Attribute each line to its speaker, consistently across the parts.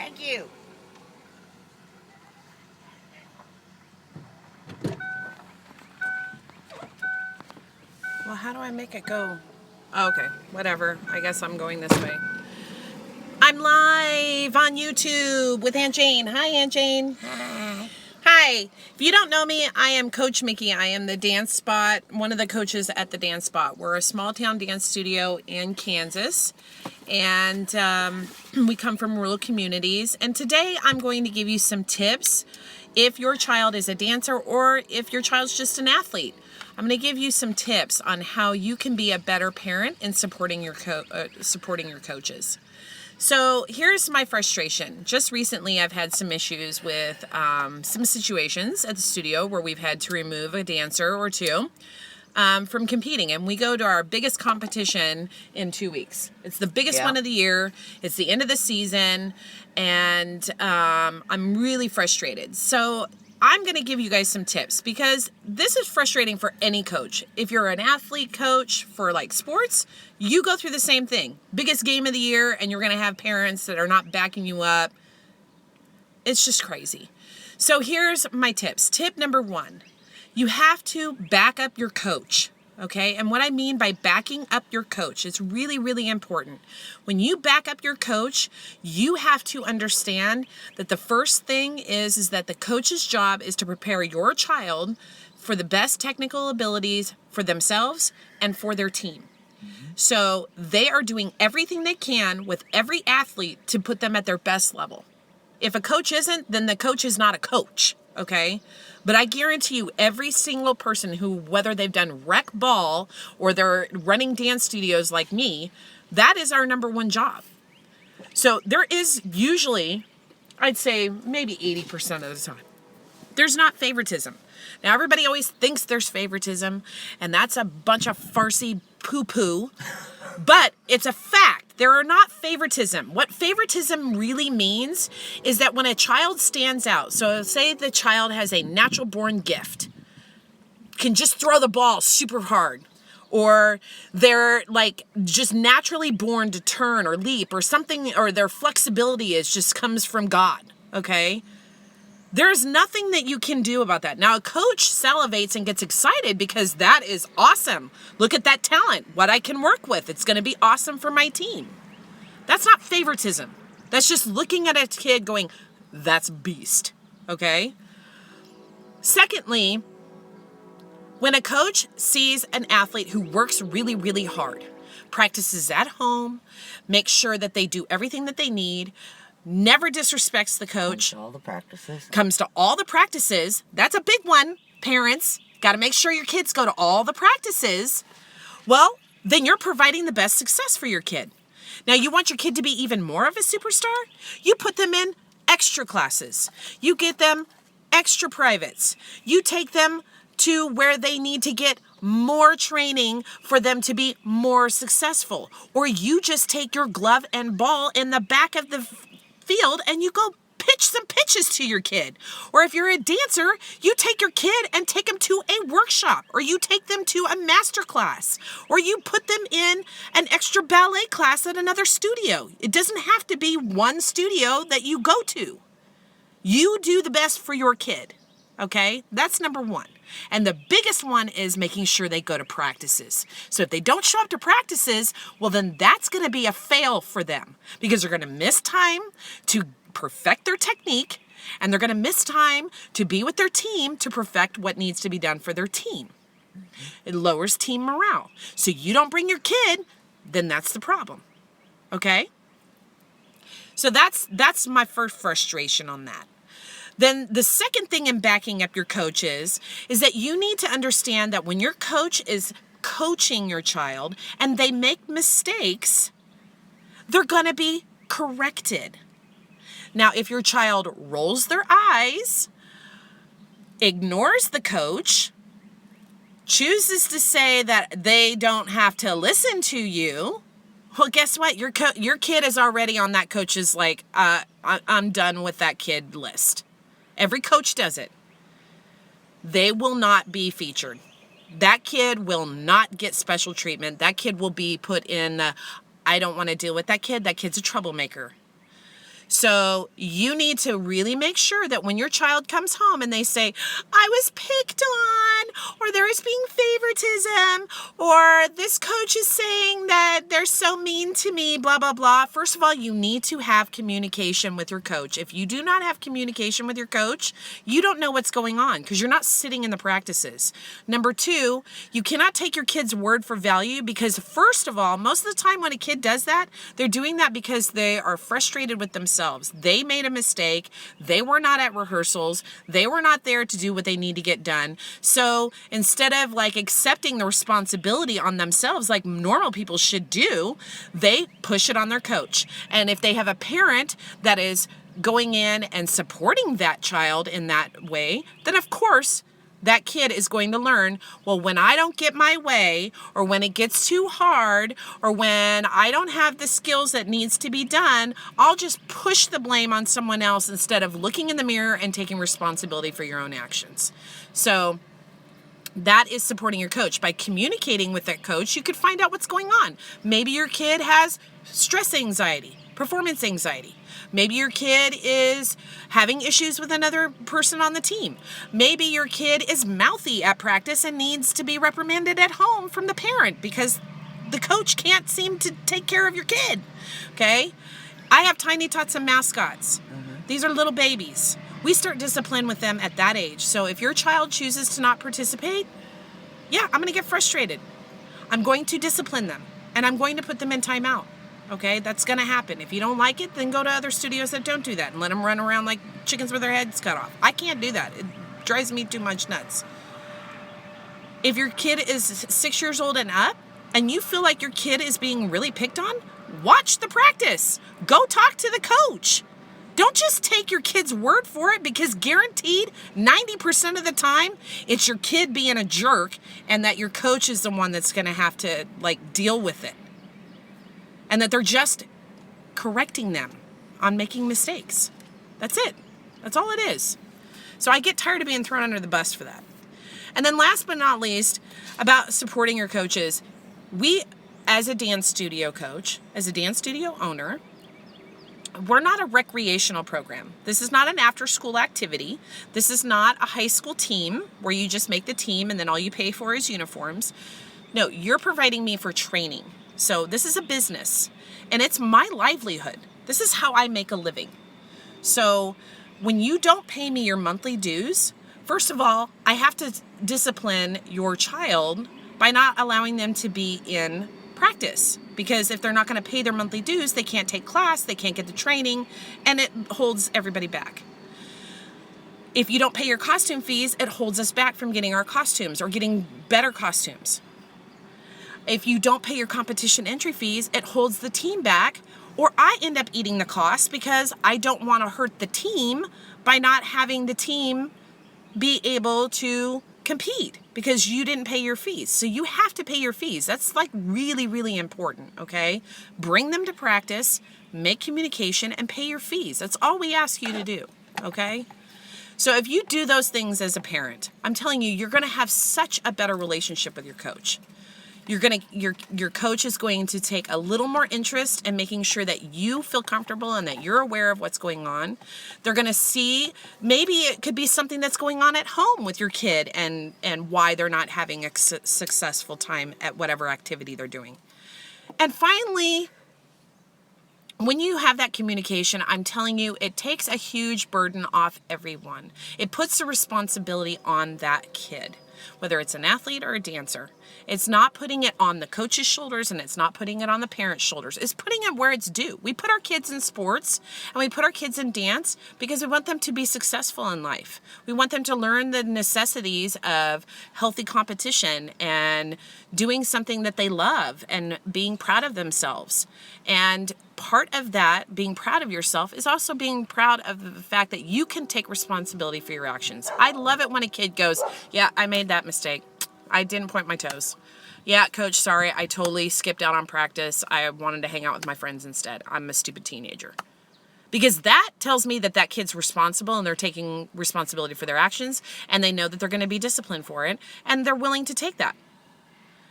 Speaker 1: Thank you.
Speaker 2: Well, how do I make it go? Oh, okay, whatever. I guess I'm going this way. I'm live on YouTube with Aunt Jane. Hi, Aunt Jane.
Speaker 1: Hi.
Speaker 2: Hi. If you don't know me, I am Coach Mickey. I am the dance spot, one of the coaches at the dance spot. We're a small town dance studio in Kansas, and we come from rural communities. And today I'm going to give you some tips if your child is a dancer or if your child's just an athlete. I'm going to give you some tips on how you can be a better parent in supporting your coaches. So here's my frustration. Just recently, I've had some issues with some situations at the studio where we've had to remove a dancer or two from competing. And we go to our biggest competition in 2 weeks. It's the biggest one of the year. It's the end of the season. And I'm really frustrated. So I'm going to give you guys some tips because this is frustrating for any coach. If you're an athlete coach for like sports, you go through the same thing. Biggest game of the year, and you're going to have parents that are not backing you up. It's just crazy. So here's my tips. Tip number 1, you have to back up your coach. Okay, and what I mean by backing up your coach is really, really important. When you back up your coach, you have to understand that the first thing is that the coach's job is to prepare your child for the best technical abilities for themselves and for their team. So they are doing everything they can with every athlete to put them at their best level. If a coach isn't, then the coach is not a coach, okay? But I guarantee you every single person who, whether they've done rec ball or they're running dance studios like me, that is our number 1 job. So there is usually, I'd say maybe 80% of the time, there's not favoritism. Now everybody always thinks there's favoritism, and that's a bunch of farcy poo-poo, but it's a fact. There are not favoritism. What favoritism really means is that when a child stands out, so say the child has a natural born gift, can just throw the ball super hard, or they're like just naturally born to turn or leap or something, or their flexibility is just comes from God, okay? There's nothing that you can do about that. Now, a coach salivates and gets excited because that is awesome. Look at that talent, what I can work with. It's going to be awesome for my team. That's not favoritism. That's just looking at a kid going, that's beast, okay? Secondly, when a coach sees an athlete who works really, really hard, practices at home, makes sure that they do everything that they need, never disrespects the coach. Comes to all the practices. That's a big one, parents. Got to make sure your kids go to all the practices. Well, then you're providing the best success for your kid. Now, you want your kid to be even more of a superstar? You put them in extra classes. You get them extra privates. You take them to where they need to get more training for them to be more successful. Or you just take your glove and ball in the back of the field and you go pitch some pitches to your kid. Or if you're a dancer, you take your kid and take them to a workshop, or you take them to a master class, or you put them in an extra ballet class at another studio. It doesn't have to be one studio that you go to. You do the best for your kid, okay? That's number 1. And the biggest one is making sure they go to practices. So if they don't show up to practices, well, then that's going to be a fail for them because they're going to miss time to perfect their technique, and they're going to miss time to be with their team to perfect what needs to be done for their team. It lowers team morale. So you don't bring your kid, then that's the problem. Okay? So that's my first frustration on that. Then the second thing in backing up your coaches is that you need to understand that when your coach is coaching your child and they make mistakes, they're going to be corrected. Now, if your child rolls their eyes, ignores the coach, chooses to say that they don't have to listen to you, well, guess what? Your kid is already on that coach's like, I'm done with that kid list. Every coach does it. They will not be featured. That kid will not get special treatment. That kid will be put in, I don't want to deal with that kid. That kid's a troublemaker. So you need to really make sure that when your child comes home and they say, I was picked on, or there is being favoritism, or this coach is saying that they're so mean to me, blah, blah, blah. First of all, you need to have communication with your coach. If you do not have communication with your coach, you don't know what's going on because you're not sitting in the practices. Number two, you cannot take your kid's word for value because first of all, most of the time when a kid does that, they're doing that because they are frustrated with themselves. They made a mistake. They were not at rehearsals. They were not there to do what they need to get done. So instead of like accepting the responsibility on themselves like normal people should do, they push it on their coach. And if they have a parent that is going in and supporting that child in that way, then of course that kid is going to learn, well, when I don't get my way, or when it gets too hard, or when I don't have the skills that needs to be done, I'll just push the blame on someone else instead of looking in the mirror and taking responsibility for your own actions. So that is supporting your coach. By communicating with that coach, you could find out what's going on. Maybe your kid has stress anxiety, performance anxiety. Maybe your kid is having issues with another person on the team. Maybe your kid is mouthy at practice and needs to be reprimanded at home from the parent because the coach can't seem to take care of your kid. Okay? I have tiny tots and mascots. These are little babies. We start discipline with them at that age. So if your child chooses to not participate, yeah, I'm going to get frustrated. I'm going to discipline them and I'm going to put them in timeout. Okay, that's going to happen. If you don't like it, then go to other studios that don't do that and let them run around like chickens with their heads cut off. I can't do that. It drives me too much nuts. If your kid is 6 years old and up and you feel like your kid is being really picked on, watch the practice. Go talk to the coach. Don't just take your kid's word for it because guaranteed 90% of the time it's your kid being a jerk and that your coach is the one that's going to have to like deal with it. And that they're just correcting them on making mistakes. That's it. That's all it is. So I get tired of being thrown under the bus for that. And then last but not least, about supporting your coaches, we, as a dance studio coach, as a dance studio owner, we're not a recreational program. This is not an after-school activity. This is not a high school team where you just make the team and then all you pay for is uniforms. No, you're providing me for training. So this is a business and it's my livelihood. This is how I make a living. So when you don't pay me your monthly dues, first of all, I have to discipline your child by not allowing them to be in practice. Because if they're not going to pay their monthly dues, they can't take class, they can't get the training, and it holds everybody back. If you don't pay your costume fees, it holds us back from getting our costumes or getting better costumes. If you don't pay your competition entry fees, it holds the team back, or I end up eating the cost because I don't want to hurt the team by not having the team be able to compete because you didn't pay your fees. So you have to pay your fees. That's like really, really important, okay? Bring them to practice, make communication, and pay your fees. That's all we ask you to do, okay? So if you do those things as a parent, I'm telling you, you're going to have such a better relationship with your coach. Your coach is going to take a little more interest in making sure that you feel comfortable and that you're aware of what's going on. They're going to see, maybe it could be something that's going on at home with your kid and why they're not having a successful time at whatever activity they're doing. And finally, when you have that communication, I'm telling you, it takes a huge burden off everyone. It puts the responsibility on that kid, whether it's an athlete or a dancer. It's not putting it on the coach's shoulders and it's not putting it on the parent's shoulders. It's putting it where it's due. We put our kids in sports and we put our kids in dance because we want them to be successful in life. We want them to learn the necessities of healthy competition and doing something that they love and being proud of themselves. And part of that, being proud of yourself, is also being proud of the fact that you can take responsibility for your actions. I love it when a kid goes, yeah, I made that mistake. I didn't point my toes. Yeah, coach, sorry, I totally skipped out on practice. I wanted to hang out with my friends instead. I'm a stupid teenager. Because that tells me that that kid's responsible and they're taking responsibility for their actions and they know that they're going to be disciplined for it and they're willing to take that.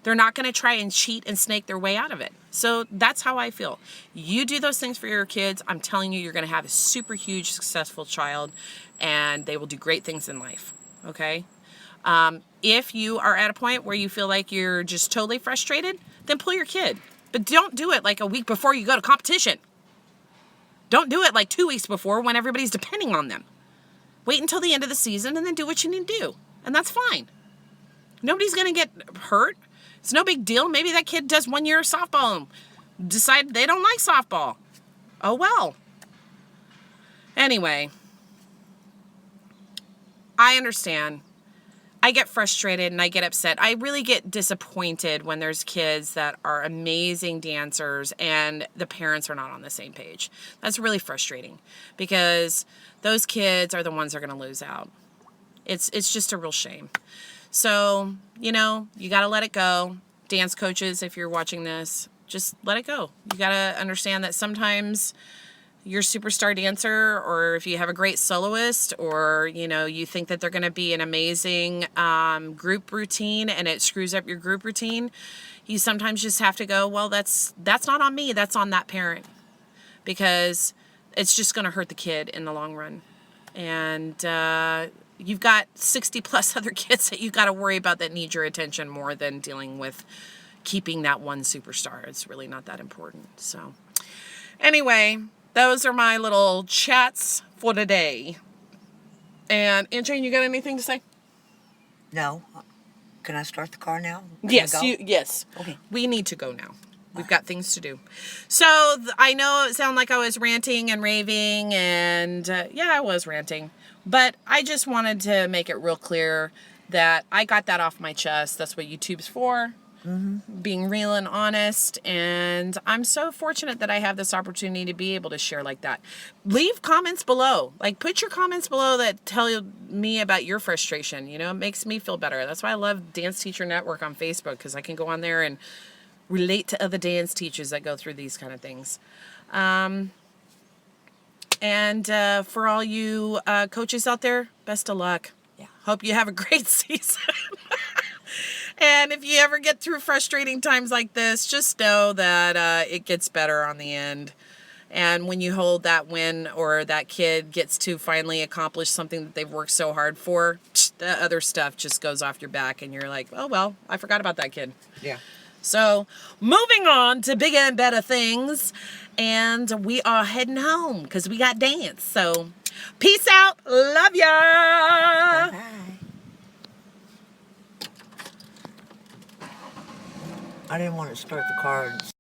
Speaker 2: They're not going to try and cheat and snake their way out of it. So that's how I feel. You do those things for your kids. I'm telling you, you're going to have a super huge, successful child, and they will do great things in life. Okay? If you are at a point where you feel like you're just totally frustrated, then pull your kid. But don't do it like a week before you go to competition. Don't do it like 2 weeks before when everybody's depending on them. Wait until the end of the season and then do what you need to do. And that's fine. Nobody's going to get hurt. It's no big deal. Maybe that kid does 1 year of softball and decide they don't like softball. Oh, well. Anyway, I understand. I get frustrated and I get upset. I really get disappointed when there's kids that are amazing dancers and the parents are not on the same page. That's really frustrating because those kids are the ones that are going to lose out. It's just a real shame. So, you got to let it go. Dance coaches, if you're watching this, just let it go. You got to understand that sometimes your superstar dancer, or if you have a great soloist, or, you think that they're going to be an amazing group routine and it screws up your group routine, you sometimes just have to go, well, that's not on me. That's on that parent, because it's just going to hurt the kid in the long run. And you've got 60 plus other kids that you've got to worry about that need your attention more than dealing with keeping that one superstar. It's really not that important. So anyway, those are my little chats for today. And Aunt Jane, you got anything to say?
Speaker 1: No. Can I start the car now?
Speaker 2: Yes.
Speaker 1: Okay.
Speaker 2: We need to go now. We've got things to do. So I know it sounded like I was ranting and raving, and yeah, I was ranting. But I just wanted to make it real clear that I got that off my chest. That's what YouTube's for. Mm-hmm. Being real and honest. And I'm so fortunate that I have this opportunity to be able to share like that. Leave comments below. Like, put your comments below that tell me about your frustration. It makes me feel better. That's why I love Dance Teacher Network on Facebook, because I can go on there and relate to other dance teachers that go through these kind of things. And for all you coaches out there, best of luck.
Speaker 1: Yeah.
Speaker 2: Hope you have a great season. And if you ever get through frustrating times like this, just know that it gets better on the end. And when you hold that win, or that kid gets to finally accomplish something that they've worked so hard for, the other stuff just goes off your back and you're like, oh, well, I forgot about that kid.
Speaker 1: Yeah.
Speaker 2: So, moving on to bigger and better things, and we are heading home because we got dance. So, peace out. Love ya.
Speaker 1: Bye-bye. I didn't want to start the car and